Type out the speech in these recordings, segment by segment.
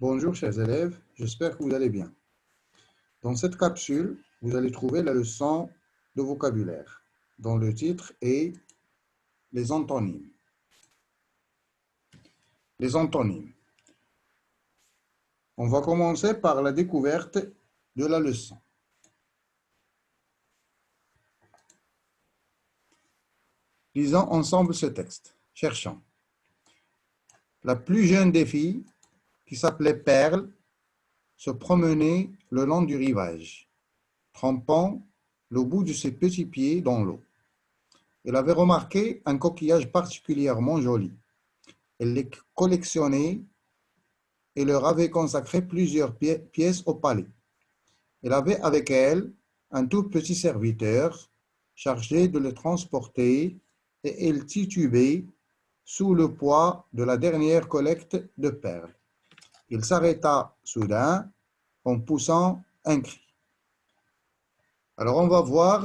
Bonjour chers élèves, j'espère que vous allez bien. Dans cette capsule, vous allez trouver la leçon de vocabulaire, dont le titre est les antonymes. Les antonymes. On va commencer par la découverte de la leçon. Lisons ensemble ce texte. Cherchons. La plus jeune des filles, qui s'appelait Perle, se promenait le long du rivage, trempant le bout de ses petits pieds dans l'eau. Elle avait remarqué un coquillage particulièrement joli. Elle les collectionnait et leur avait consacré plusieurs pièces au palais. Elle avait avec elle un tout petit serviteur chargé de les transporter et elle titubait sous le poids de la dernière collecte de perles. Il s'arrêta soudain en poussant un cri. Alors on va voir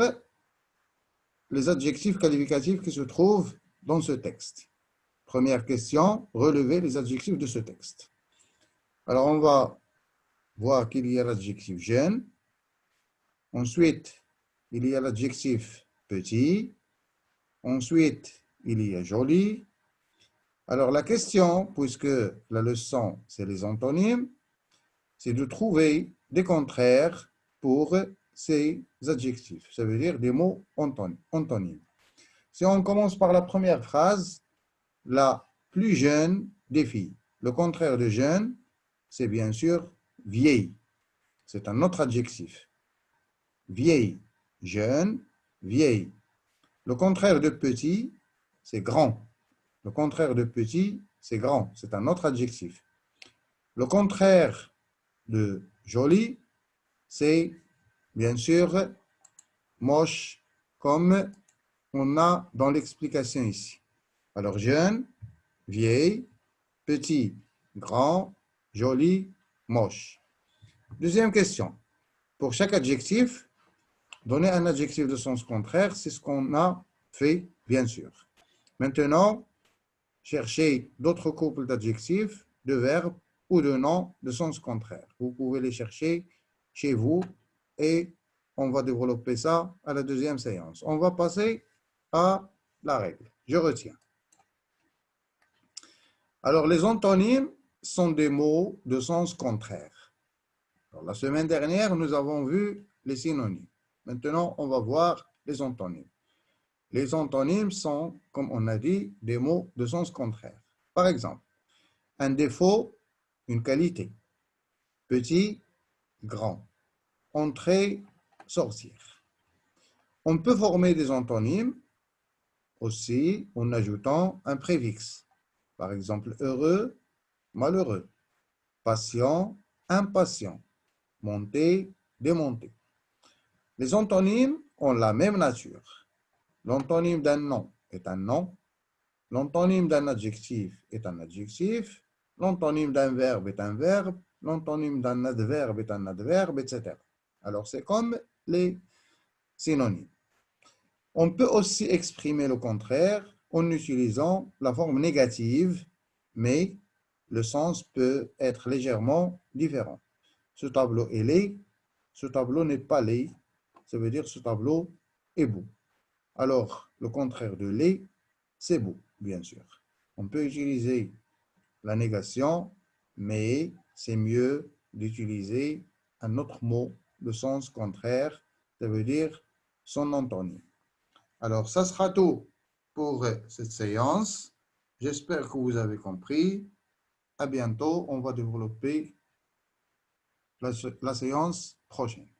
les adjectifs qualificatifs qui se trouvent dans ce texte. Première question, relevez les adjectifs de ce texte. Alors on va voir qu'il y a l'adjectif jeune. Ensuite, il y a l'adjectif petit. Ensuite, il y a joli. Alors la question, puisque la leçon, c'est les antonymes, c'est de trouver des contraires pour ces adjectifs. Ça veut dire des mots antonymes. Si on commence par la première phrase, la plus jeune des filles. Le contraire de jeune, c'est bien sûr vieille. C'est un autre adjectif. Vieille, jeune, vieille. Le contraire de petit, c'est grand. Le contraire de petit, c'est grand. C'est un autre adjectif. Le contraire de joli, c'est bien sûr moche, comme on a dans l'explication ici. Alors, jeune, vieille, petit, grand, joli, moche. Deuxième question. Pour chaque adjectif, donner un adjectif de sens contraire, c'est ce qu'on a fait, bien sûr. Maintenant, cherchez d'autres couples d'adjectifs, de verbes ou de noms de sens contraire. Vous pouvez les chercher chez vous et on va développer ça à la deuxième séance. On va passer à la règle. Je retiens. Alors, les antonymes sont des mots de sens contraire. Alors, la semaine dernière, nous avons vu les synonymes. Maintenant, on va voir les antonymes. Les antonymes sont, comme on a dit, des mots de sens contraire. Par exemple, un défaut, une qualité. Petit, grand. Entrer, sortir. On peut former des antonymes aussi en ajoutant un préfixe. Par exemple, heureux, malheureux. Patient, impatient. Monter, démonter. Les antonymes ont la même nature. L'antonyme d'un nom est un nom. L'antonyme d'un adjectif est un adjectif. L'antonyme d'un verbe est un verbe. L'antonyme d'un adverbe est un adverbe, etc. Alors, c'est comme les synonymes. On peut aussi exprimer le contraire en utilisant la forme négative, mais le sens peut être légèrement différent. Ce tableau est laid, ce tableau n'est pas laid, ça veut dire ce tableau est beau. Alors, le contraire de laid, c'est beau, bien sûr. On peut utiliser la négation, mais c'est mieux d'utiliser un autre mot de sens contraire, ça veut dire son antonyme. Alors, ça sera tout pour cette séance. J'espère que vous avez compris. À bientôt, on va développer la séance prochaine.